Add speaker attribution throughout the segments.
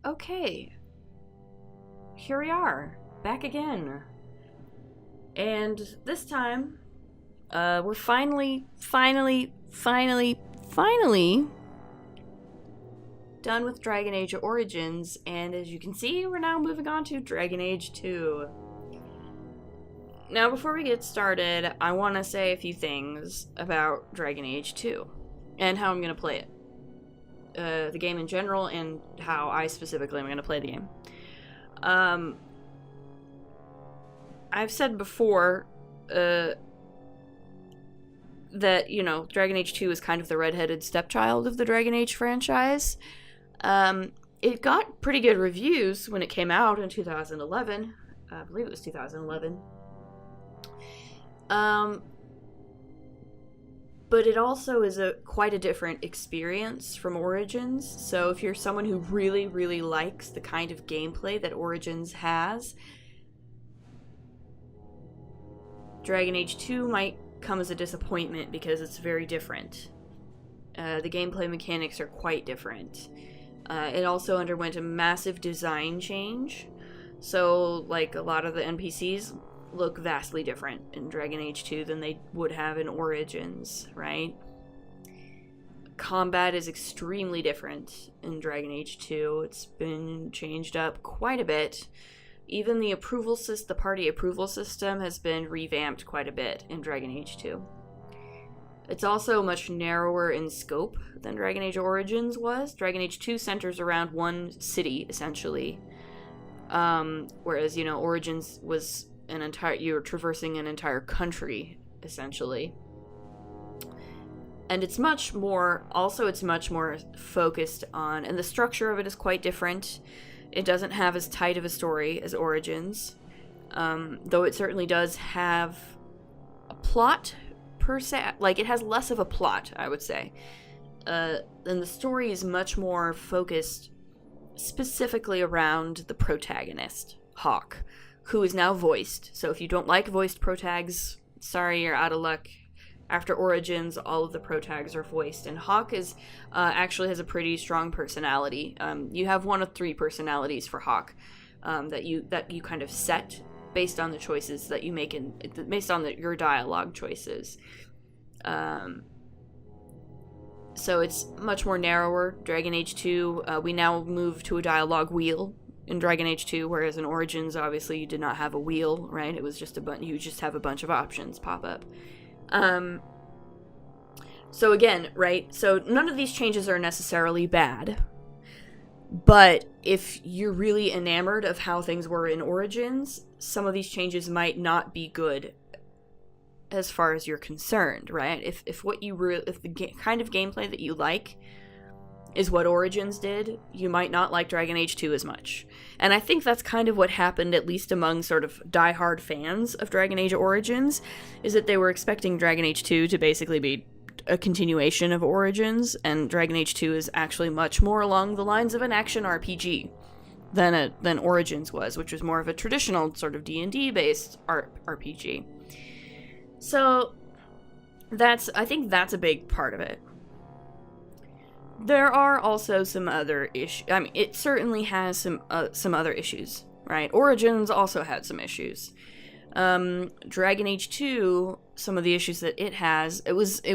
Speaker 1: Okay. Here we are, back again. And this time, we're finally done with Dragon Age Origins, and as you can see, we're now moving on to Dragon Age 2. Now, before we get started, I want to say a few things about Dragon Age 2, and how I'm going to play it. The game in general, and how I specifically am going to play the game. I've said before, that, Dragon Age 2 is kind of the redheaded stepchild of the Dragon Age franchise. It got pretty good reviews when it came out in 2011. I believe it was 2011. But it also is quite a different experience from Origins. So if you're someone who really, really likes the kind of gameplay that Origins has, Dragon Age 2 might come as a disappointment because it's very different. The gameplay mechanics are quite different. It also underwent a massive design change. So, like, a lot of the NPCs look vastly different in Dragon Age 2 than they would have in Origins, right? Combat is extremely different in Dragon Age 2. It's been changed up quite a bit. Even the party approval system has been revamped quite a bit in Dragon Age 2. It's also much narrower in scope than Dragon Age Origins was. Dragon Age 2 centers around one city, essentially. Whereas, Origins was you're traversing an entire country, essentially. And it's much more focused on, and the structure of it is quite different. It doesn't have as tight of a story as Origins, though it certainly does have a plot, per se. Like, it has less of a plot, I would say. And the story is much more focused specifically around the protagonist, Hawke, who is now voiced. So if you don't like voiced protags, sorry, you're out of luck. After Origins, all of the protags are voiced, and Hawke actually has a pretty strong personality. You have one of three personalities for Hawke that you kind of set based on the choices that you make based on your dialogue choices. So it's much more narrower. Dragon Age 2, we now move to a dialogue wheel in Dragon Age 2, whereas in Origins, obviously, you did not have a wheel, right? It was just you just have a bunch of options pop up. So again, right? So none of these changes are necessarily bad. But if you're really enamored of how things were in Origins, some of these changes might not be good as far as you're concerned, right? If the kind of gameplay that you like is what Origins did, you might not like Dragon Age 2 as much. And I think that's kind of what happened, at least among sort of diehard fans of Dragon Age Origins, is that they were expecting Dragon Age 2 to basically be a continuation of Origins, and Dragon Age 2 is actually much more along the lines of an action RPG than Origins was, which was more of a traditional sort of D&D based RPG. So I think that's a big part of it. There are also some other issues. I mean, it certainly has some other issues, right? Origins also had some issues. Dragon Age 2, some of the issues that it has, it was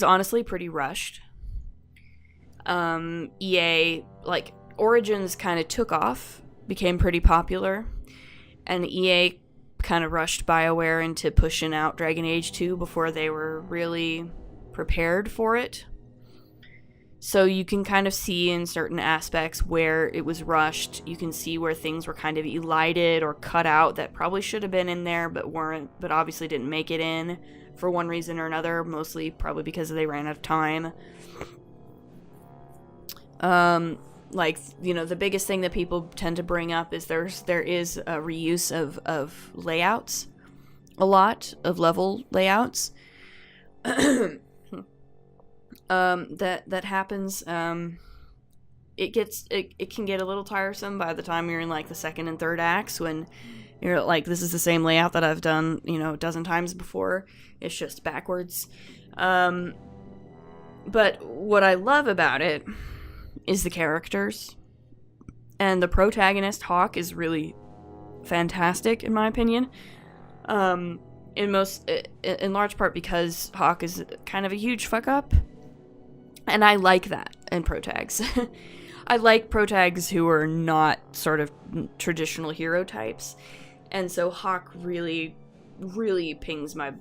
Speaker 1: honestly pretty rushed. EA, like, Origins kind of took off, became pretty popular, and EA kind of rushed BioWare into pushing out Dragon Age 2 before they were really prepared for it. So you can kind of see in certain aspects where it was rushed. You can see where things were kind of elided or cut out that probably should have been in there but obviously didn't make it in for one reason or another, mostly probably because they ran out of time. The biggest thing that people tend to bring up is there is a reuse of layouts, a lot of level layouts. That happens. It can get a little tiresome by the time you're in like the second and third acts, when you're like, this is the same layout that I've done, a dozen times before. It's just backwards. But what I love about it is the characters. And the protagonist, Hawk, is really fantastic, in my opinion. In large part because Hawk is kind of a huge fuck-up. And I like that in protags. I like protags who are not sort of traditional hero types. And so Hawk really, really pings my,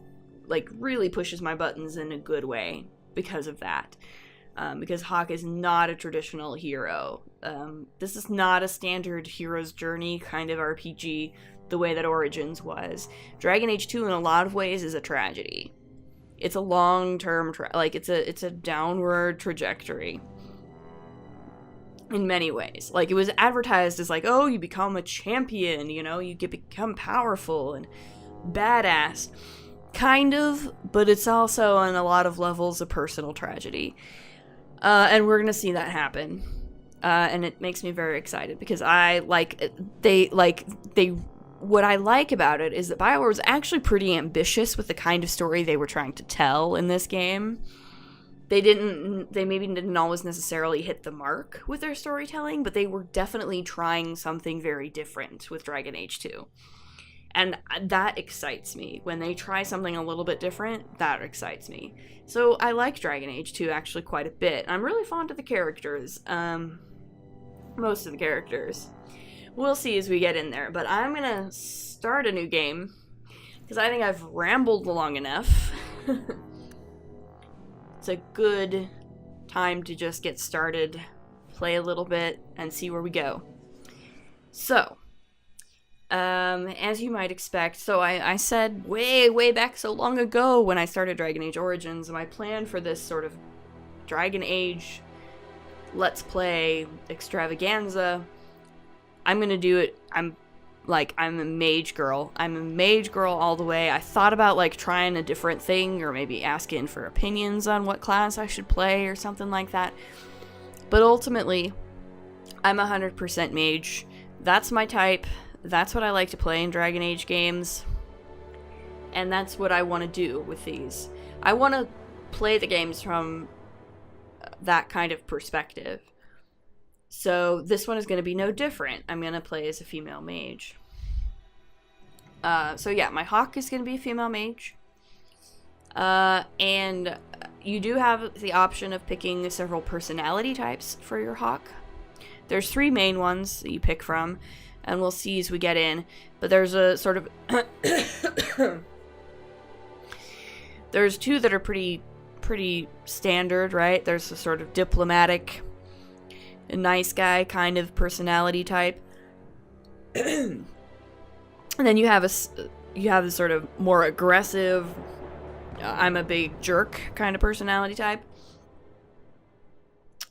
Speaker 1: like, really pushes my buttons in a good way because of that. Because Hawk is not a traditional hero. This is not a standard hero's journey kind of RPG the way that Origins was. Dragon Age 2 in a lot of ways is a tragedy. It's a long-term, it's a downward trajectory. In many ways. Like, it was advertised as like, oh, you become a champion, you know, become powerful and badass. Kind of, but it's also on a lot of levels a personal tragedy. And we're gonna see that happen. And it makes me very excited because what I like about it is that BioWare was actually pretty ambitious with the kind of story they were trying to tell in this game. They maybe didn't always necessarily hit the mark with their storytelling, but they were definitely trying something very different with Dragon Age 2. And that excites me. When they try something a little bit different, that excites me. So I like Dragon Age 2 actually quite a bit. I'm really fond of the characters. Most of the characters. We'll see as we get in there. But I'm going to start a new game because I think I've rambled long enough. It's a good time to just get started, play a little bit, and see where we go. So, as you might expect, so I said way back so long ago when I started Dragon Age Origins, my plan for this sort of Dragon Age Let's Play extravaganza, I'm gonna do it, I'm a mage girl. I'm a mage girl all the way. I thought about, like, trying a different thing or maybe asking for opinions on what class I should play or something like that. But ultimately, I'm 100% mage. That's my type. That's what I like to play in Dragon Age games. And that's what I want to do with these. I want to play the games from that kind of perspective. So this one is going to be no different. I'm going to play as a female mage. So yeah, my Hawk is going to be a female mage. And you do have the option of picking several personality types for your Hawk. There's 3 main ones that you pick from, and we'll see as we get in. But there's a sort of... there's 2 that are pretty standard, right? There's a sort of diplomatic... a nice guy kind of personality type. And then you have the sort of more aggressive, I'm a big jerk kind of personality type.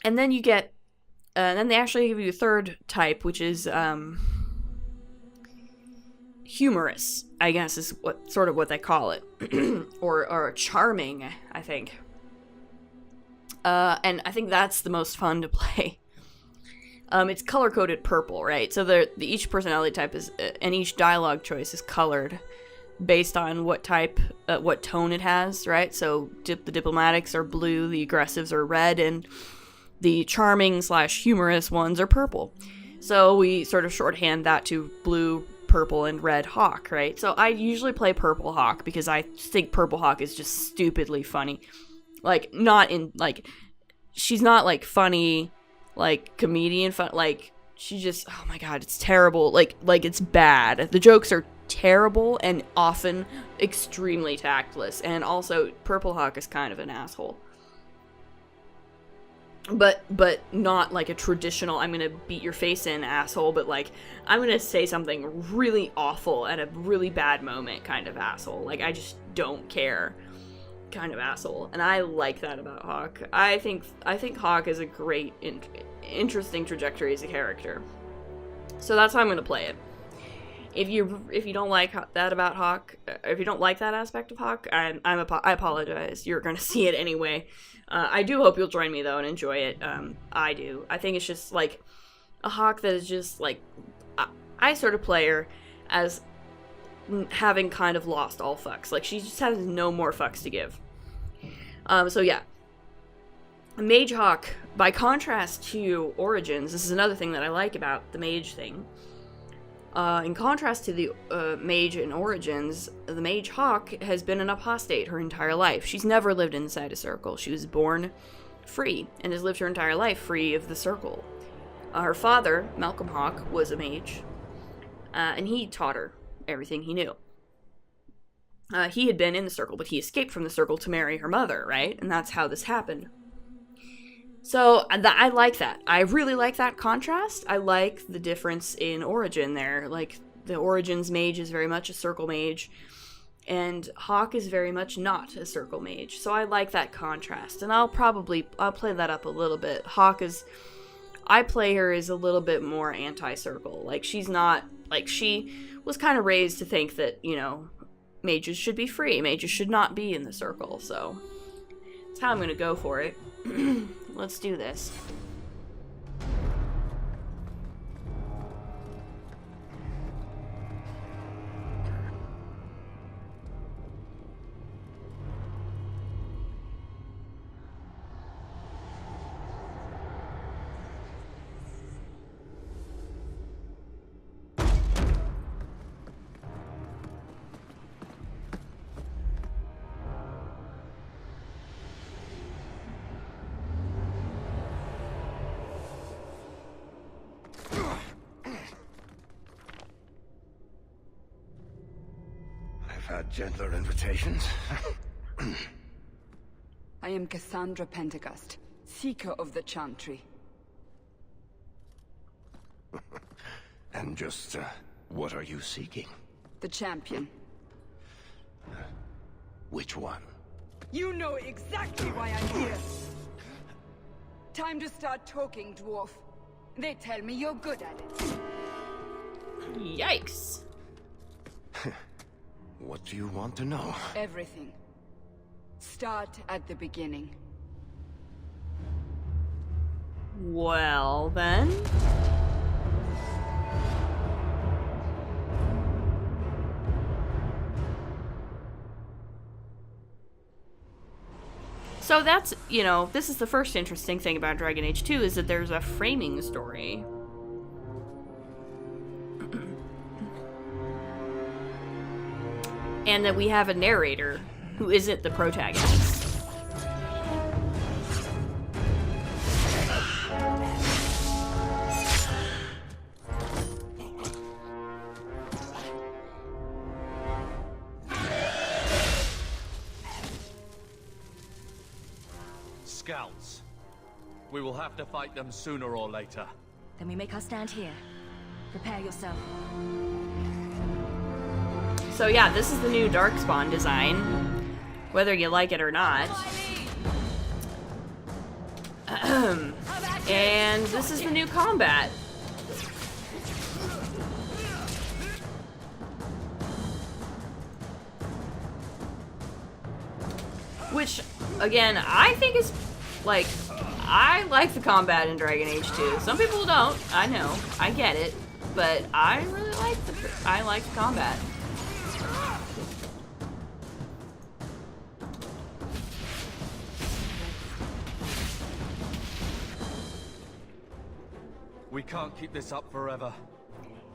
Speaker 1: And then you get, then they actually give you a 3rd type, which is humorous, I guess is what they call it. or charming, I think. And I think that's the most fun to play. It's color-coded purple, right? So each personality type is, and each dialogue choice is colored based on what type, what tone it has, right? So the diplomatics are blue, the aggressives are red, and the charming/humorous ones are purple. So we sort of shorthand that to blue, purple, and red Hawk, right? So I usually play purple Hawk because I think purple Hawk is just stupidly funny. Like, she's not, like, funny... like, comedian fun, like, she just, oh my god, it's terrible, like, it's bad. The jokes are terrible and often extremely tactless, and also, Purple Hawk is kind of an asshole. But not, like, a traditional, I'm gonna beat your face in asshole, but, like, I'm gonna say something really awful at a really bad moment kind of asshole. Like, I just don't care kind of asshole, and I like that about Hawk. I think Hawk is a great, interesting trajectory as a character. So that's how I'm going to play it. If you don't like that about Hawk, if you don't like that aspect of Hawk, I apologize. You're going to see it anyway. I do hope you'll join me though and enjoy it. I do. I think it's just like a Hawk that is just like I sort of play her as having kind of lost all fucks. Like, she just has no more fucks to give. So yeah. Mage Hawk, by contrast to Origins, this is another thing that I like about the mage thing. In contrast to the mage in Origins, the Mage Hawk has been an apostate her entire life. She's never lived inside a circle. She was born free and has lived her entire life free of the circle. Her father, Malcolm Hawk, was a mage, and he taught her everything he knew. He had been in the circle, but he escaped from the circle to marry her mother, right? And that's how this happened. So, I like that. I really like that contrast. I like the difference in Origin there. Like, the Origins mage is very much a circle mage, and Hawk is very much not a circle mage. So I like that contrast, and I'll play that up a little bit. Hawk is, I play her as a little bit more anti-circle. Like, she's not, like, she was kind of raised to think that, you know, mages should be free. Mages should not be in the circle, so that's how I'm going to go for it. Let's do this.
Speaker 2: Had gentler invitations.
Speaker 3: I am Cassandra Pentecost, Seeker of the Chantry.
Speaker 2: And just, what are you seeking?
Speaker 3: The champion.
Speaker 2: Which one?
Speaker 3: You know exactly why I'm here! Time to start talking, Dwarf. They tell me you're good at it.
Speaker 1: Yikes.
Speaker 2: What do you want to know?
Speaker 3: Everything. Start at the beginning.
Speaker 1: Well, then. So that's, you know, this is the first interesting thing about Dragon Age 2 is that there's a framing story. And that we have a narrator who isn't the protagonist.
Speaker 4: Scouts. We will have to fight them sooner or later.
Speaker 5: Then we make our stand here. Prepare yourself.
Speaker 1: So yeah, this is the new Darkspawn design, whether you like it or not. And this is the new combat. Which, again, I think is, like, I like the combat in Dragon Age 2. Some people don't, I know, I get it, but I really like the combat.
Speaker 4: We can't keep this up forever.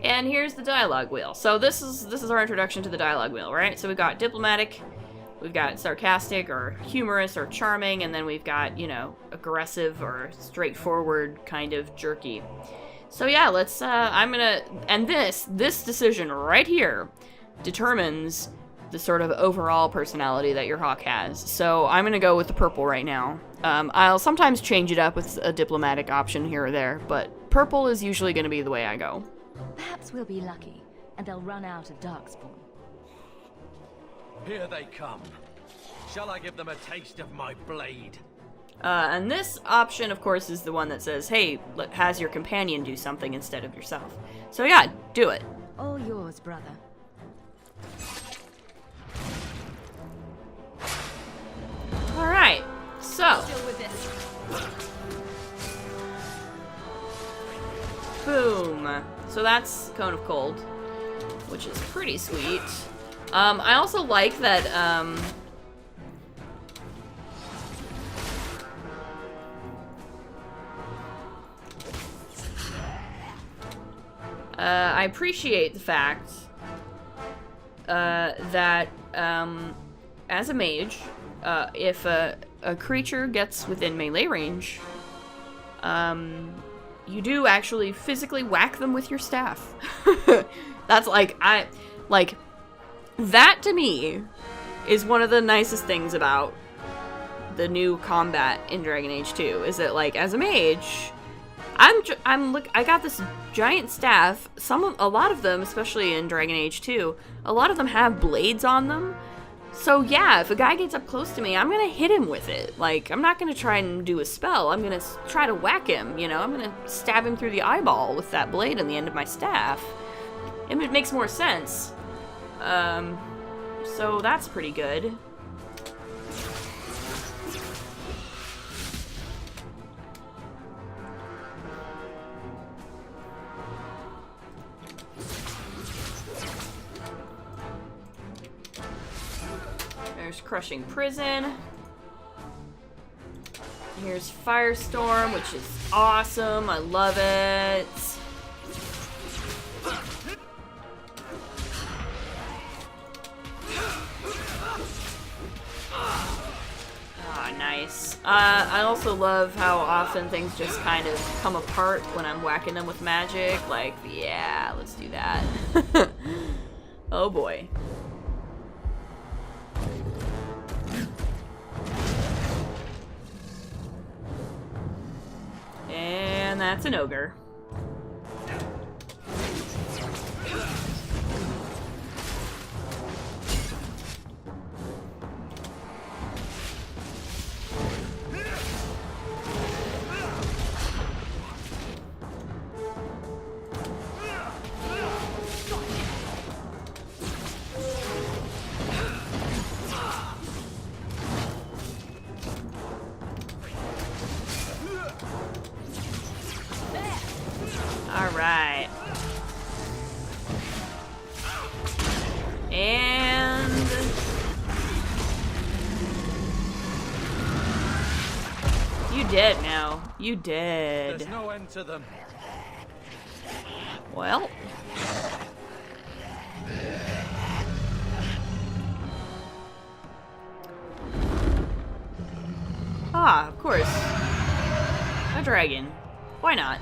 Speaker 1: And here's the dialogue wheel. So this is our introduction to the dialogue wheel, right? So we've got diplomatic, we've got sarcastic or humorous or charming, and then we've got, you know, aggressive or straightforward kind of jerky. So yeah, let's and this decision right here determines the sort of overall personality that your Hawk has. So I'm gonna go with the purple right now. I'll sometimes change it up with a diplomatic option here or there, but purple is usually gonna be the way I go.
Speaker 5: Perhaps we'll be lucky, and they'll run out of Darkspawn.
Speaker 4: Here they come. Shall I give them a taste of my blade?
Speaker 1: And this option, of course, is the one that says, hey, has your companion do something instead of yourself. So yeah, do it.
Speaker 5: All yours, brother.
Speaker 1: Alright, so.
Speaker 3: Deal with this.
Speaker 1: Boom. So that's Cone of Cold, which is pretty sweet. I also like that, I appreciate the fact that as a mage, if a creature gets within melee range, you do actually physically whack them with your staff. That's that to me is one of the nicest things about the new combat in Dragon Age 2, is that, like, as a mage, I got this giant staff. A lot of them, especially in Dragon Age 2, a lot of them have blades on them. So yeah, if a guy gets up close to me, I'm gonna hit him with it. Like, I'm not gonna try and do a spell. I'm gonna try to whack him, you know? I'm gonna stab him through the eyeball with that blade on the end of my staff. And it makes more sense. So that's pretty good. There's Crushing Prison. Here's Firestorm, which is awesome. I love it. Ah, nice. I also love how often things just kind of come apart when I'm whacking them with magic. Like, yeah, let's do that. Oh boy. And that's an ogre. Alright. And... you dead now. You dead.
Speaker 4: There's no end to them.
Speaker 1: Well. Ah, of course. A dragon. Why not?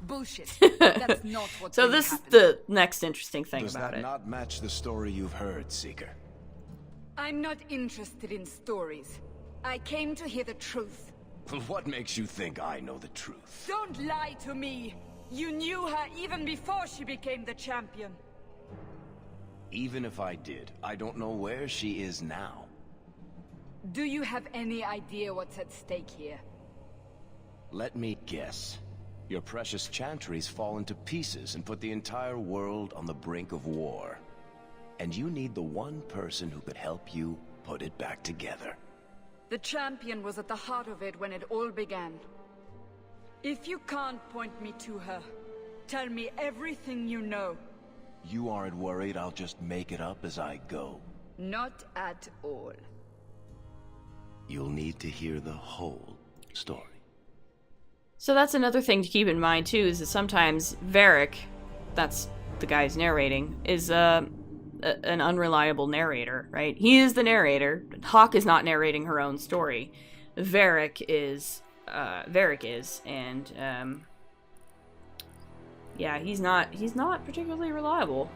Speaker 3: Bullshit. That's not what
Speaker 1: So
Speaker 3: really
Speaker 1: this
Speaker 3: happened.
Speaker 1: is the next interesting thing
Speaker 2: Does
Speaker 1: about
Speaker 2: that
Speaker 1: it.
Speaker 2: not match the story you've heard, Seeker?
Speaker 3: I'm not interested in stories. I came to hear the truth.
Speaker 2: What makes you think I know the truth?
Speaker 3: Don't lie to me! You knew her even before she became the champion.
Speaker 2: Even if I did, I don't know where she is now.
Speaker 3: Do you have any idea what's at stake here?
Speaker 2: Let me guess. Your precious chantries fall into pieces and put the entire world on the brink of war. And you need the one person who could help you put it back together.
Speaker 3: The champion was at the heart of it when it all began. If you can't point me to her, tell me everything you know.
Speaker 2: You aren't worried I'll just make it up as I go?
Speaker 3: Not at all.
Speaker 2: You'll need to hear the whole story.
Speaker 1: So that's another thing to keep in mind too, is that sometimes Varric, that's the guy's narrating, is an unreliable narrator, right? He is the narrator. Hawk is not narrating her own story. Varric is, and yeah, he's not particularly reliable.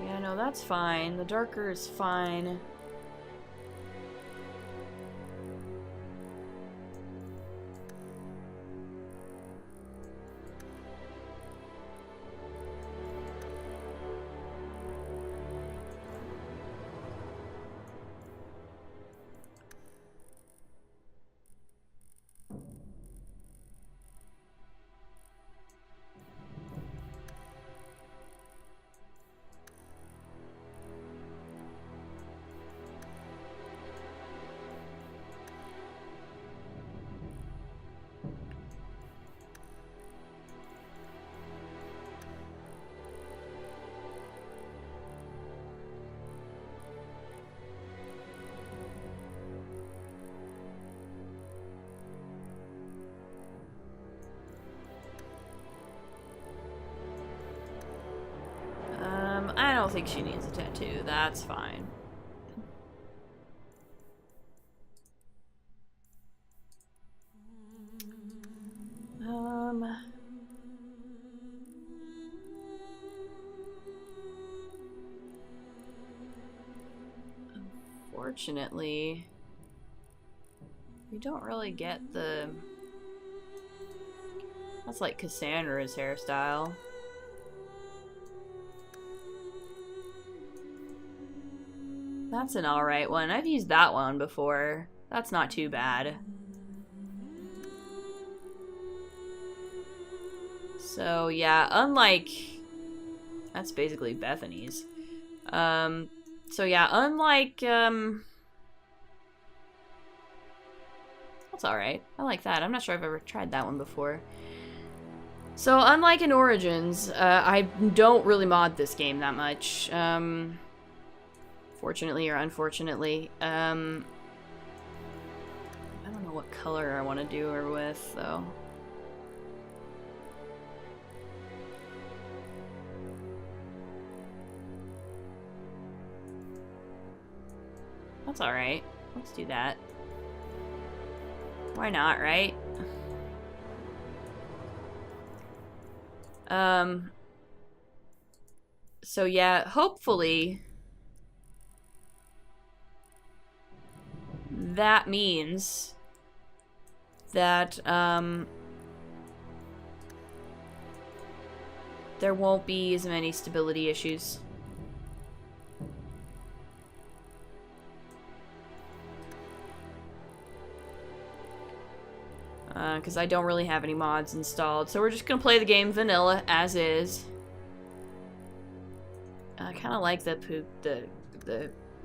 Speaker 1: Yeah, no, that's fine. The darker is fine. think she needs a tattoo. That's fine. Unfortunately, we don't really get the... That's like Cassandra's hairstyle. That's an alright one. I've used that one before. That's not too bad. So yeah, unlike... That's basically Bethany's. So yeah, unlike... That's alright. I like that. I'm not sure I've ever tried that one before. So unlike in Origins, I don't really mod this game that much. Fortunately or unfortunately. I don't know what color I want to do her with, though. That's alright. Let's do that. Why not, right? So yeah, hopefully that means that, there won't be as many stability issues. Because I don't really have any mods installed. So we're just going to play the game vanilla as is. I kind of like the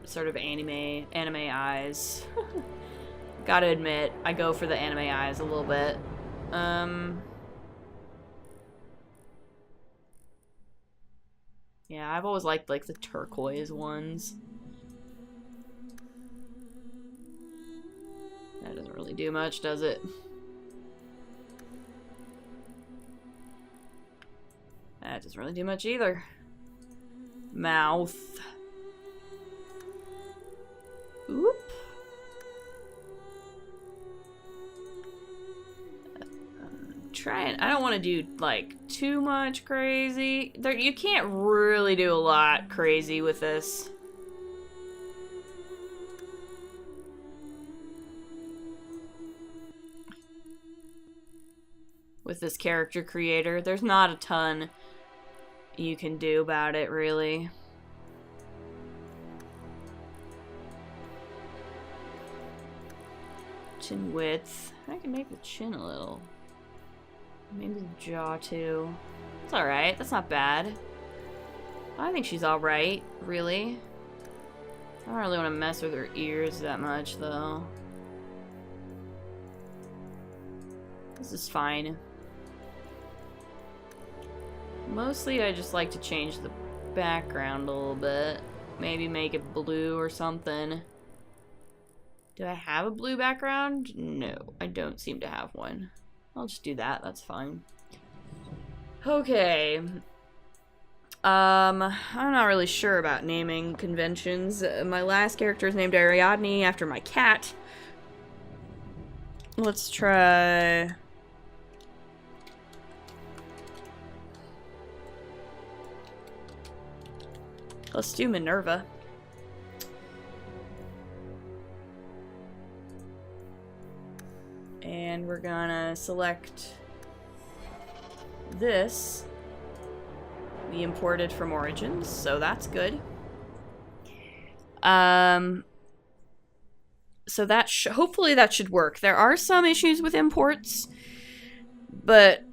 Speaker 1: sort of anime eyes. Gotta admit, I go for the anime eyes a little bit. Yeah, I've always liked like the turquoise ones. That doesn't really do much, does it? That doesn't really do much either. Mouth. Oop. Trying. I don't want to do like too much crazy. You can't really do a lot crazy with this. With this character creator, there's not a ton you can do about it, really. Chin width. I can make the chin a little. Maybe the jaw too. It's alright, that's not bad. I think she's alright, really. I don't really want to mess with her ears that much, though. This is fine. Mostly I just like to change the background a little bit. Maybe make it blue or something. Do I have a blue background? No, I don't seem to have one. I'll just do that, that's fine. Okay. I'm not really sure about naming conventions. My last character is named Ariadne after my cat. Let's try... Let's do Minerva. And we're gonna select this. We imported from Origins, so that's good. So that hopefully that should work. There are some issues with imports, but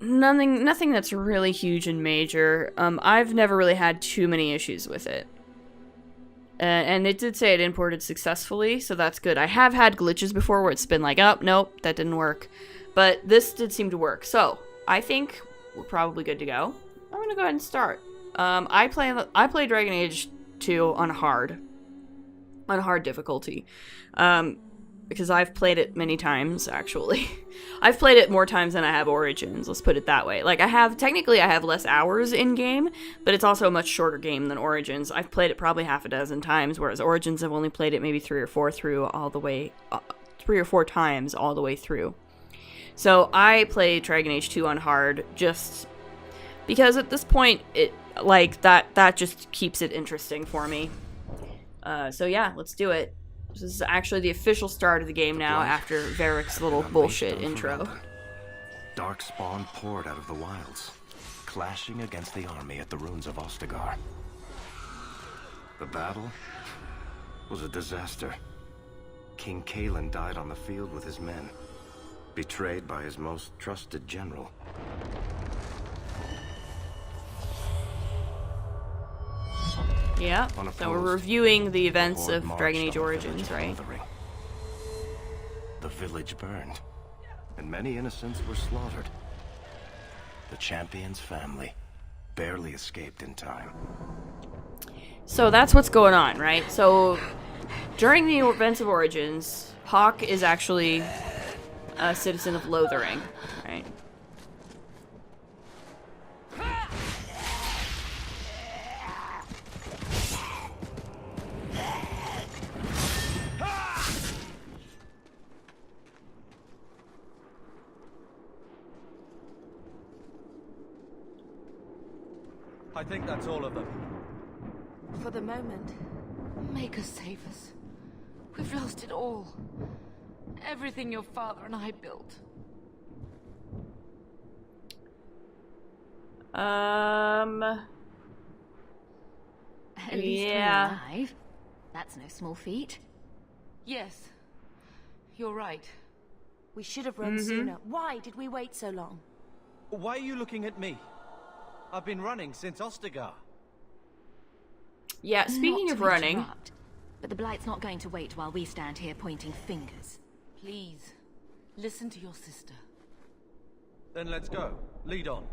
Speaker 1: nothing that's really huge and major. I've never really had too many issues with it. And it did say it imported successfully, so that's good. I have had glitches before where it's been like, oh, nope, that didn't work. But this did seem to work. So, I think we're probably good to go. I'm gonna go ahead and start. I play Dragon Age 2 on hard difficulty. because I've played it many times, actually. I've played it more times than I have Origins, let's put it that way. Like, technically I have less hours in-game, but it's also a much shorter game than Origins. I've played it probably half a dozen times, whereas Origins I've only played it maybe 3 or 4 times all the way through. So I played Dragon Age 2 on hard just because at this point, that just keeps it interesting for me. So yeah, let's do it. This is actually the official start of the game now after Varric's little bullshit intro.
Speaker 2: Darkspawn poured out of the wilds, clashing against the army at the ruins of Ostagar. The battle was a disaster. King Kalen died on the field with his men, betrayed by his most trusted general.
Speaker 1: Yeah, so we're reviewing the events of Dragon Age Origins, right?
Speaker 2: The village burned, and many innocents were slaughtered. The champion's family barely escaped in time.
Speaker 1: So that's what's going on, right? So during the events of Origins, Hawke is actually a citizen of Lothering, right?
Speaker 4: I think that's all of them.
Speaker 6: For the moment, make us save us. We've lost it all. Everything your father and I built.
Speaker 5: At least we're alive. That's no small feat.
Speaker 6: Yes, you're right.
Speaker 7: We should have run sooner. Why did we wait so long?
Speaker 4: Why are you looking at me? I've been running since Ostagar.
Speaker 1: Yeah, speaking of running...
Speaker 5: But the Blight's not going to wait while we stand here pointing fingers.
Speaker 6: Please, listen to your sister.
Speaker 4: Then let's go. Lead on.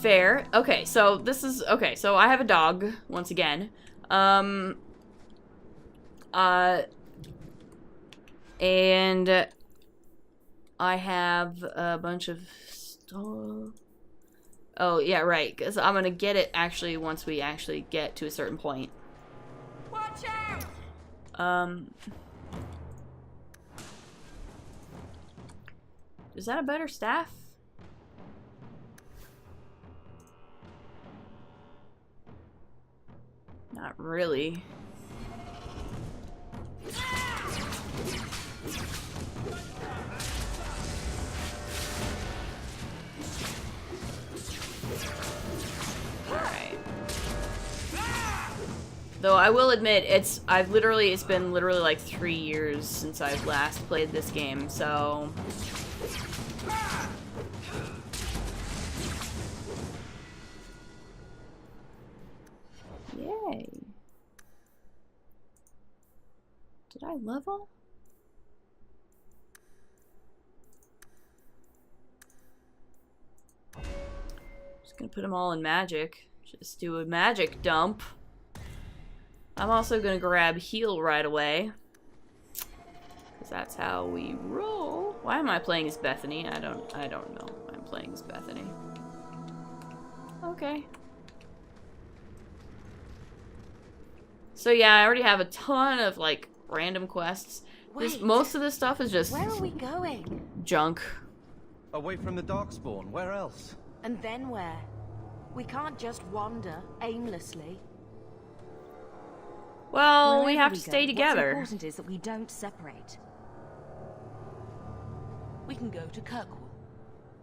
Speaker 1: Fair. Okay, so so I have a dog, once again. And I have a bunch of stuff. Oh, yeah, right, because I'm gonna get it, actually, once we actually get to a certain point.
Speaker 3: Watch out!
Speaker 1: Is that a better staff? Not really. Alright. Though I will admit, it's been literally like 3 years since I've last played this game, so... Yay. Did I level? Just gonna put them all in magic. Just do a magic dump. I'm also gonna grab heal right away. Because that's how we roll. Why am I playing as Bethany? I don't know why I'm playing as Bethany. Okay. So yeah, I already have a ton of like random quests. Most of this stuff is just
Speaker 7: Where are we going?
Speaker 1: junk.
Speaker 4: Away from the Darkspawn. Where else?
Speaker 7: And then where? We can't just wander aimlessly.
Speaker 1: Well, we
Speaker 5: Wherever
Speaker 1: have
Speaker 5: we
Speaker 1: to
Speaker 5: go,
Speaker 1: stay together.
Speaker 5: What's important is that we don't separate.
Speaker 6: We can go to Kirkwall.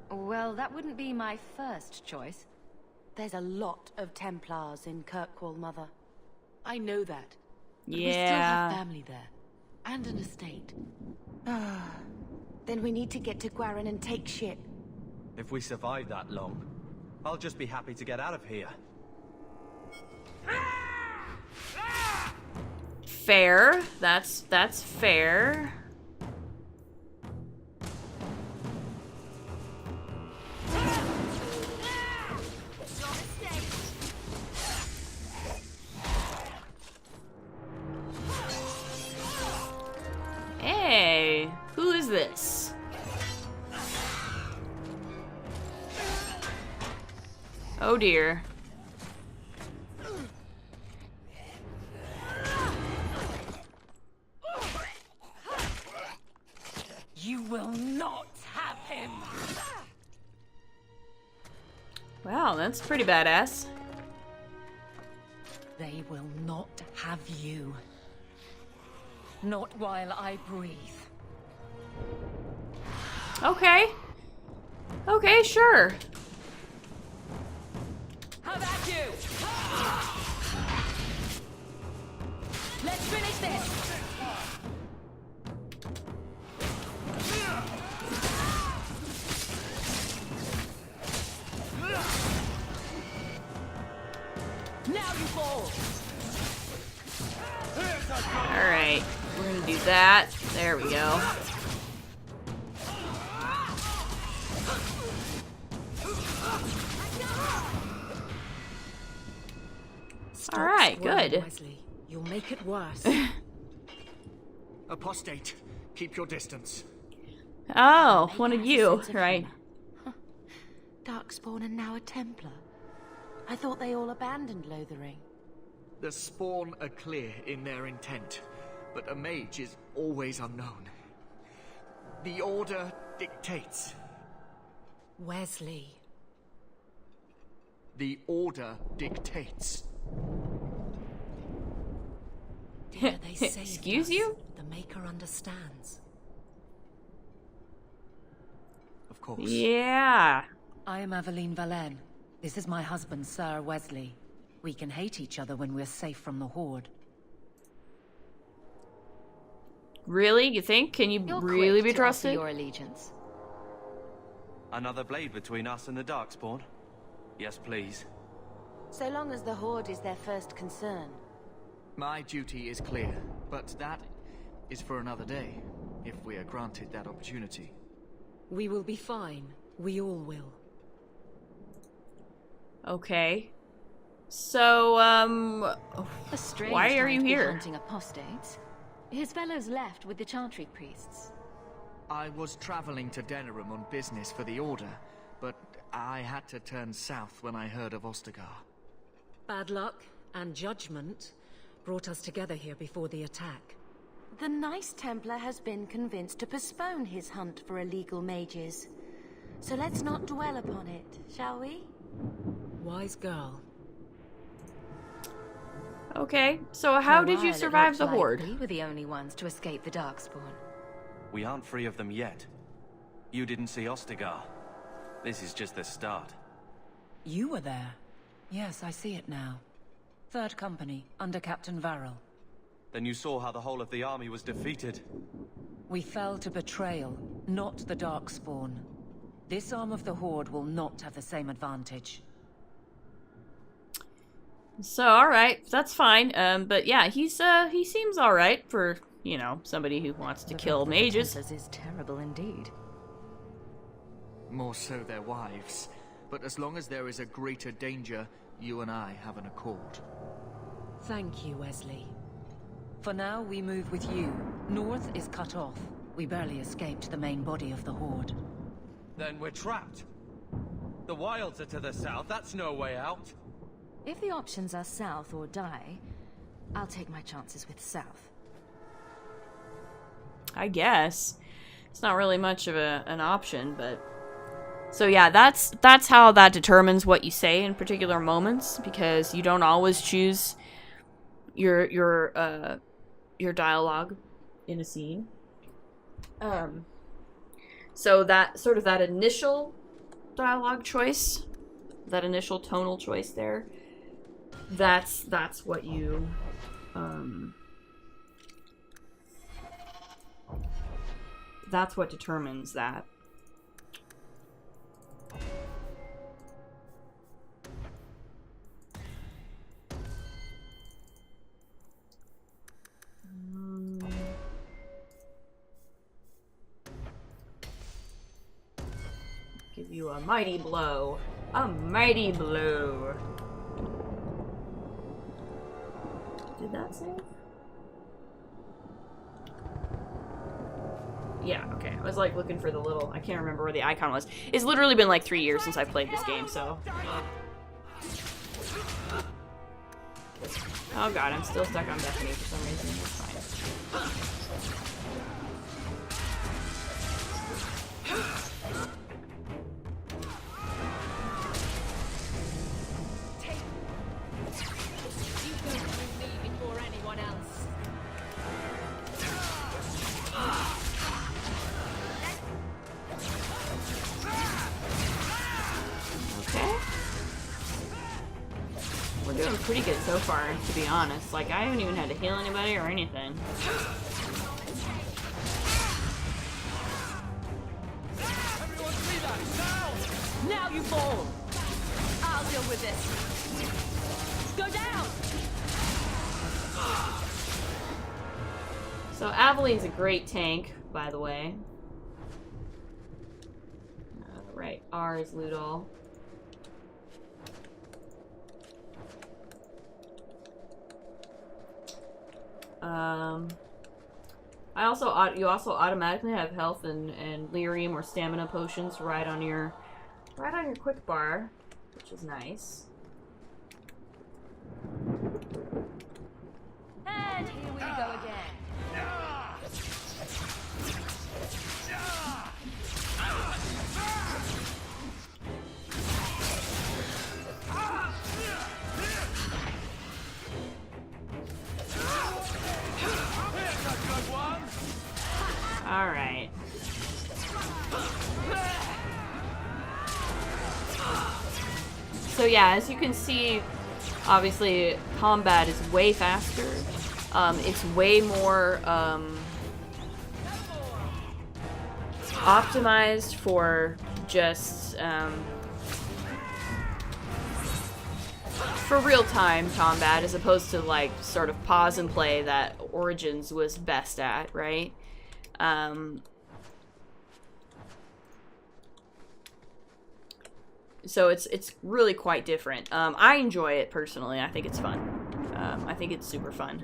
Speaker 5: Well, that wouldn't be my first choice.
Speaker 7: There's a lot of Templars in Kirkwall, Mother.
Speaker 6: I know that. But
Speaker 1: Yeah.
Speaker 6: we still have family there. And an estate.
Speaker 7: Then we need to get to Gwarin and take ship.
Speaker 4: If we survive that long, I'll just be happy to get out of here.
Speaker 1: Fair. That's fair. Hey, who is this? Oh dear.
Speaker 6: You will not have him!
Speaker 1: Wow, that's pretty badass.
Speaker 6: They will not have you. Not while I breathe.
Speaker 1: Okay. Okay, sure.
Speaker 6: How about you? Let's finish this! Now you fall!
Speaker 1: Alright, we're gonna do that. There we go. Alright, good.
Speaker 7: Wesley. You'll make it worse.
Speaker 8: Apostate, keep your distance.
Speaker 1: Oh,
Speaker 7: Maybe
Speaker 1: one of
Speaker 7: has a
Speaker 1: you,
Speaker 7: sense of
Speaker 1: right.
Speaker 7: humor. Darkspawn and now a Templar. I thought they all abandoned Lothering.
Speaker 8: The Spawn are clear in their intent, but a mage is always unknown. The Order dictates.
Speaker 7: Wesley.
Speaker 8: The Order dictates.
Speaker 7: Dear, they saved
Speaker 1: Excuse
Speaker 7: us.
Speaker 1: you?
Speaker 7: The Maker understands.
Speaker 8: Of course.
Speaker 1: Yeah.
Speaker 6: I am Aveline Valenne. This is my husband, Sir Wesley. We can hate each other when we're safe from the Horde.
Speaker 1: Really? You think? Can you
Speaker 5: You're
Speaker 1: really
Speaker 5: quick
Speaker 1: be
Speaker 5: to offer
Speaker 1: trusted?
Speaker 5: your allegiance.
Speaker 4: Another blade between us and the Darkspawn? Yes, please.
Speaker 7: So long as the Horde is their first concern.
Speaker 8: My duty is clear, but that is for another day, if we are granted that opportunity.
Speaker 6: We will be fine. We all will.
Speaker 1: Okay. So,
Speaker 5: A strange
Speaker 1: why are
Speaker 5: time
Speaker 1: you
Speaker 5: to be
Speaker 1: here?
Speaker 5: hunting apostates. His fellows left with the Chantry priests.
Speaker 8: I was traveling to Denerim on business for the Order, but I had to turn south when I heard of Ostagar.
Speaker 6: Bad luck and judgment brought us together here before the attack.
Speaker 7: The nice Templar has been convinced to postpone his hunt for illegal mages. So let's not dwell upon it, shall we?
Speaker 6: Wise girl.
Speaker 1: okay. So how
Speaker 5: For a
Speaker 1: did you
Speaker 5: while, it
Speaker 1: survive
Speaker 5: looked
Speaker 1: the
Speaker 5: like
Speaker 1: Horde?
Speaker 5: We were the only ones to escape the Darkspawn.
Speaker 4: We aren't free of them yet. You didn't see Ostagar. This is just the start.
Speaker 6: You were there. Yes, I see it now. Third Company, under Captain Varel.
Speaker 4: Then you saw how the whole of the army was defeated.
Speaker 6: We fell to betrayal, not the Darkspawn. This arm of the Horde will not have the same advantage.
Speaker 1: So, alright, that's fine. But yeah, he seems alright for, you know, somebody who wants to kill mages.
Speaker 5: Templars is terrible indeed.
Speaker 8: More so their wives. But as long as there is a greater danger, you and I have an accord.
Speaker 6: Thank you, Wesley. For now, we move with you. North is cut off. We barely escaped the main body of the Horde.
Speaker 4: Then we're trapped. The wilds are to the south. That's no way out.
Speaker 5: If the options are south or die, I'll take my chances with south.
Speaker 1: I guess. It's not really much of an option, but... So yeah, that's how that determines what you say in particular moments, because you don't always choose your dialogue in a scene. So that sort of that initial dialogue choice, that initial tonal choice there, that's what you that's what determines that. Give you a mighty blow. A mighty blow. Did that save? Yeah, okay. I was like looking for the little, I can't remember where the icon was. It's literally been like 3 years since I played this game, so. Oh god, I'm still stuck on Bethany for some reason. It's fine. We're doing pretty good so far, to be honest. Like, I haven't even had to heal anybody or anything.
Speaker 6: Now you fall! I'll deal with this. Go down!
Speaker 1: So Aveline's a great tank, by the way. Right, R is Ludol. You also automatically have health and lyrium or stamina potions right on your quick bar, which is nice.
Speaker 6: And here we go again.
Speaker 1: Alright. So yeah, as you can see, obviously combat is way faster. It's way more optimized for just for real-time combat, as opposed to like sort of pause and play that Origins was best at, right? So it's really quite different. I enjoy it personally. I think it's fun. I think it's super fun.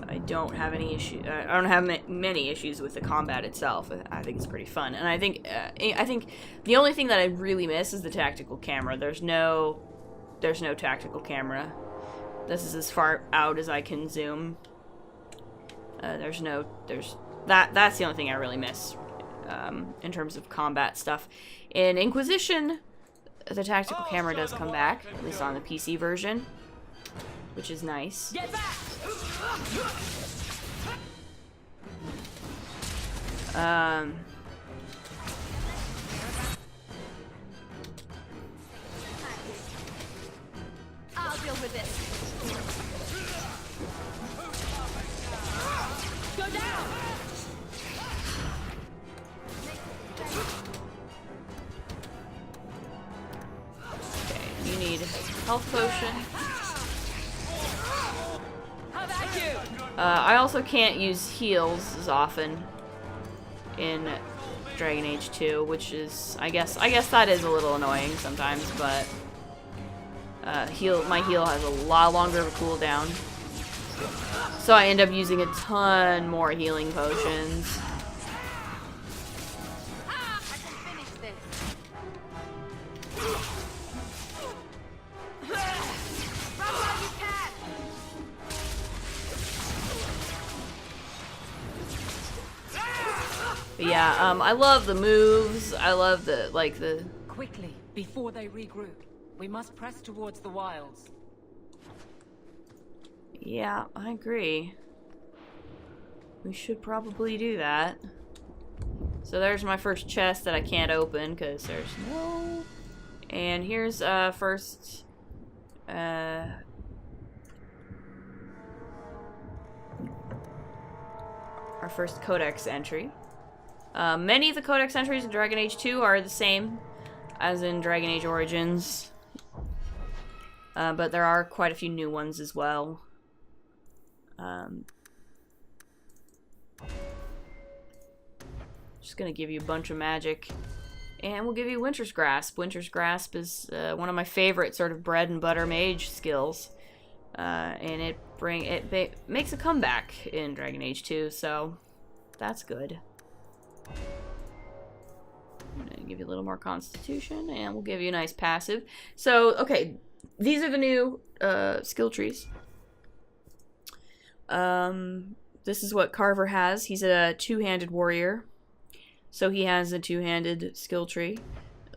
Speaker 1: I don't have any issue. I don't have many issues with the combat itself. I think it's pretty fun, and I think the only thing that I really miss is the tactical camera. There's no tactical camera. This is as far out as I can zoom. That's the only thing I really miss in terms of combat stuff. In Inquisition, the tactical camera does come back, at least on the PC version, which is nice.
Speaker 6: Get back! I'll deal with this. Go down!
Speaker 1: Okay, you need health potion.
Speaker 6: How about you?
Speaker 1: I also can't use heals as often in Dragon Age 2, which is, I guess that is a little annoying sometimes, but my heal has a lot longer of a cooldown. So I end up using a ton more healing potions.
Speaker 6: I can finish this. Run while you can.
Speaker 1: But yeah, I love the moves. I love the
Speaker 6: Quickly, before they regroup, we must press towards the wilds.
Speaker 1: Yeah, I agree. We should probably do that. So there's my first chest that I can't open because there's no... And here's first... our first codex entry. Many of the codex entries in Dragon Age 2 are the same as in Dragon Age Origins. But there are quite a few new ones as well. Just gonna give you a bunch of magic, and we'll give you Winter's Grasp. Winter's Grasp is one of my favorite sort of bread and butter mage skills, and it makes a comeback in Dragon Age 2, so that's good. I'm gonna give you a little more constitution, and we'll give you a nice passive. So, okay, these are the new skill trees. This is what Carver has. He's a two-handed warrior, so he has a two-handed skill tree.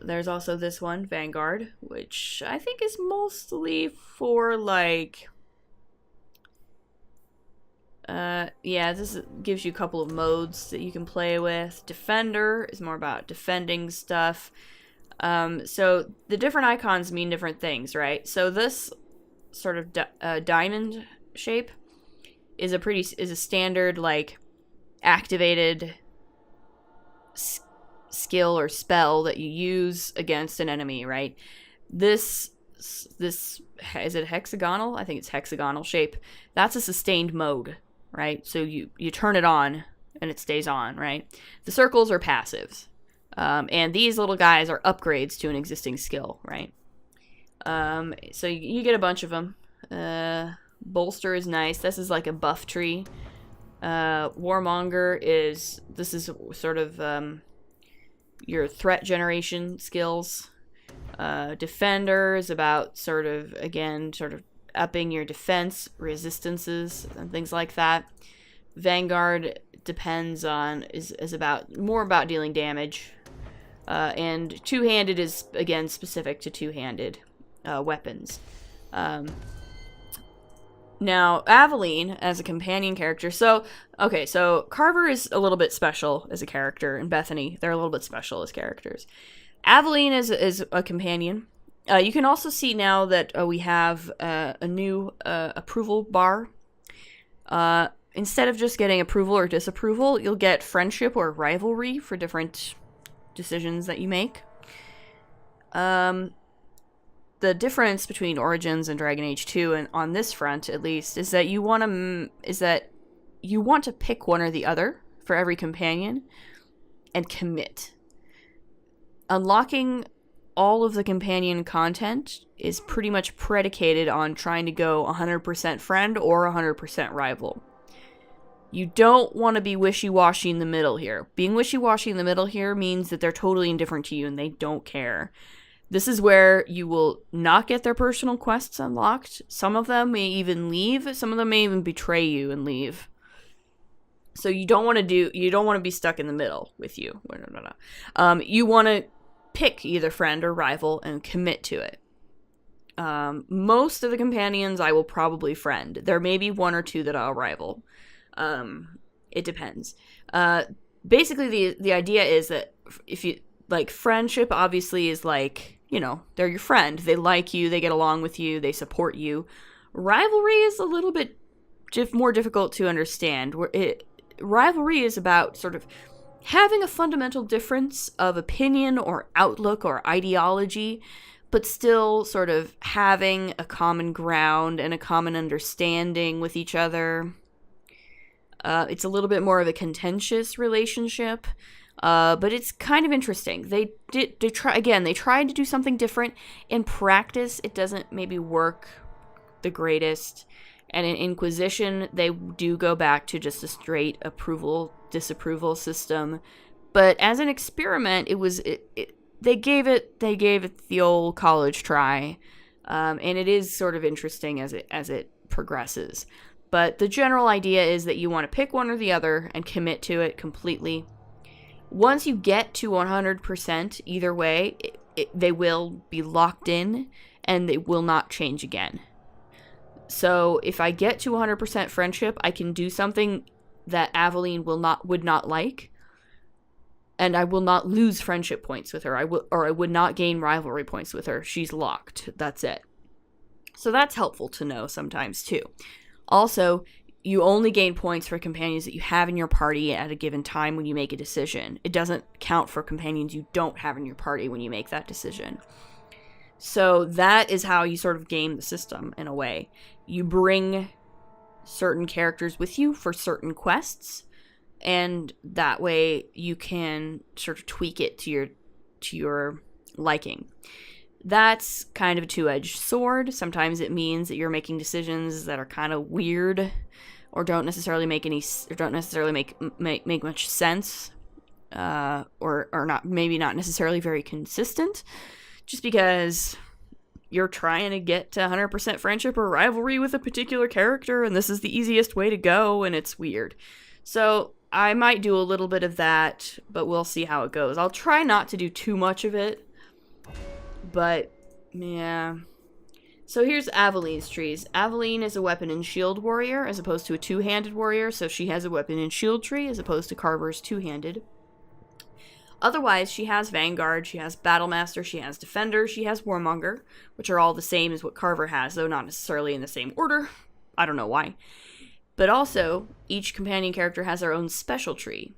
Speaker 1: There's also this one, Vanguard, which I think is mostly for, like... yeah, this gives you a couple of modes that you can play with. Defender is more about defending stuff. So the different icons mean different things, right? So this sort of diamond shape is a standard, like, activated skill or spell that you use against an enemy, right? This is it hexagonal? I think it's hexagonal shape. That's a sustained mode, right? So you turn it on and it stays on, right? The circles are passives. And these little guys are upgrades to an existing skill, right? So you get a bunch of them. Bolster is nice. This is like a buff tree. Warmonger this is sort of your threat generation skills. Defender is about sort of upping your defense, resistances, and things like that. Vanguard is more about dealing damage. And two-handed is, again, specific to two-handed weapons. Now, Aveline, as a companion character, so Carver is a little bit special as a character, and Bethany, they're a little bit special as characters. Aveline is a companion. You can also see now that we have a new approval bar. Instead of just getting approval or disapproval, you'll get friendship or rivalry for different decisions that you make. The difference between Origins and Dragon Age 2, and on this front at least, is that you want to pick one or the other for every companion and commit. Unlocking all of the companion content is pretty much predicated on trying to go 100% friend or 100% rival. You don't want to be wishy-washy in the middle here. Being wishy-washy in the middle here means that they're totally indifferent to you and they don't care. This is where you will not get their personal quests unlocked. Some of them may even leave. Some of them may even betray you and leave. So you don't want to be stuck in the middle with you. You want to pick either friend or rival and commit to it. Most of the companions I will probably friend. There may be one or two that I'll rival. It depends. Basically, the idea is that if you like, friendship obviously is like, they're your friend. They like you. They get along with you. They support you. Rivalry is a little bit more difficult to understand. Rivalry is about sort of having a fundamental difference of opinion or outlook or ideology, but still sort of having a common ground and a common understanding with each other. It's a little bit more of a contentious relationship, but it's kind of interesting. They tried to do something different. In practice, it doesn't maybe work the greatest. And in Inquisition, they do go back to just a straight approval-disapproval system. But as an experiment, they gave it the old college try, and it is sort of interesting as it progresses. But the general idea is that you want to pick one or the other and commit to it completely. Once you get to 100%, either way, they will be locked in and they will not change again. So if I get to 100% friendship, I can do something that Aveline would not like, and I will not lose friendship points with her. I would not gain rivalry points with her. She's locked. That's it. So that's helpful to know sometimes too. Also, you only gain points for companions that you have in your party at a given time when you make a decision. It doesn't count for companions you don't have in your party when you make that decision. So that is how you sort of game the system in a way. You bring certain characters with you for certain quests, and that way you can sort of tweak it to your liking. That's kind of a two-edged sword. Sometimes it means that you're making decisions that are kind of weird or don't necessarily make much sense or not, maybe not necessarily very consistent, just because you're trying to get to 100% friendship or rivalry with a particular character, and this is the easiest way to go, and it's weird. So I might do a little bit of that, but we'll see how it goes. I'll try not to do too much of it, but yeah. So here's Aveline's trees. Aveline is a weapon and shield warrior as opposed to a two-handed warrior, so she has a weapon and shield tree as opposed to Carver's two-handed. Otherwise, she has Vanguard, she has Battlemaster, she has Defender, she has Warmonger, which are all the same as what Carver has, though not necessarily in the same order. I don't know why. But also, each companion character has their own special tree.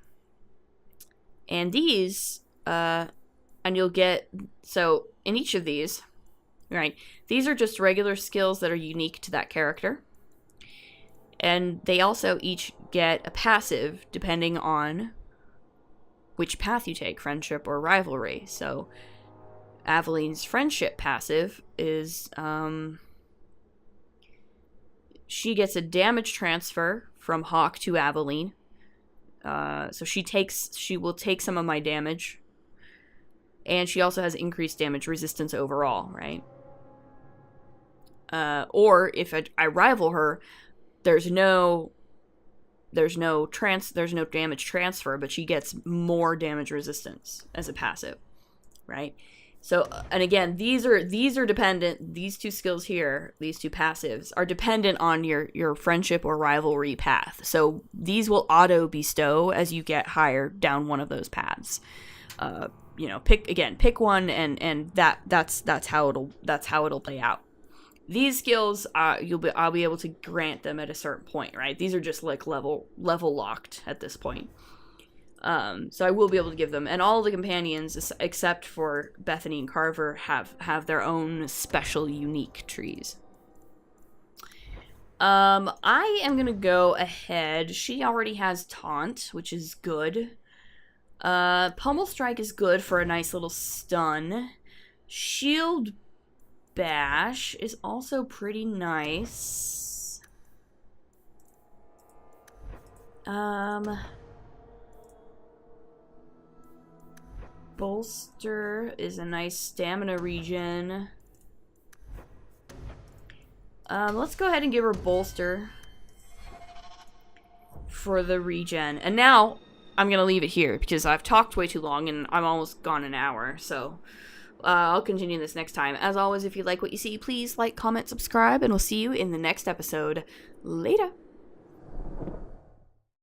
Speaker 1: And these, and you'll get, so in each of these, right, these are just regular skills that are unique to that character. And they also each get a passive depending on which path you take, friendship or rivalry. So Aveline's friendship passive is, she gets a damage transfer from Hawk to Aveline. So she will take some of my damage. And she also has increased damage resistance overall, right? Or if I rival her, there's no damage transfer, but she gets more damage resistance as a passive, right? So, and again, these are dependent, these two skills here, these two passives are dependent on your friendship or rivalry path. So these will auto bestow as you get higher down one of those paths. Pick one, and that's how it'll play out. These skills, I'll be able to grant them at a certain point, right? These are just like level locked at this point. So I will be able to give them, and all the companions except for Bethany and Carver have their own special unique trees. I am gonna go ahead. She already has Taunt, which is good. Pummel Strike is good for a nice little stun. Shield Bash is also pretty nice. Bolster is a nice stamina regen. Let's go ahead and give her Bolster for the regen. And now I'm gonna leave it here because I've talked way too long and I'm almost gone an hour, so I'll continue this next time. As always, if you like what you see, please like, comment, subscribe, and we'll see you in the next episode. Later!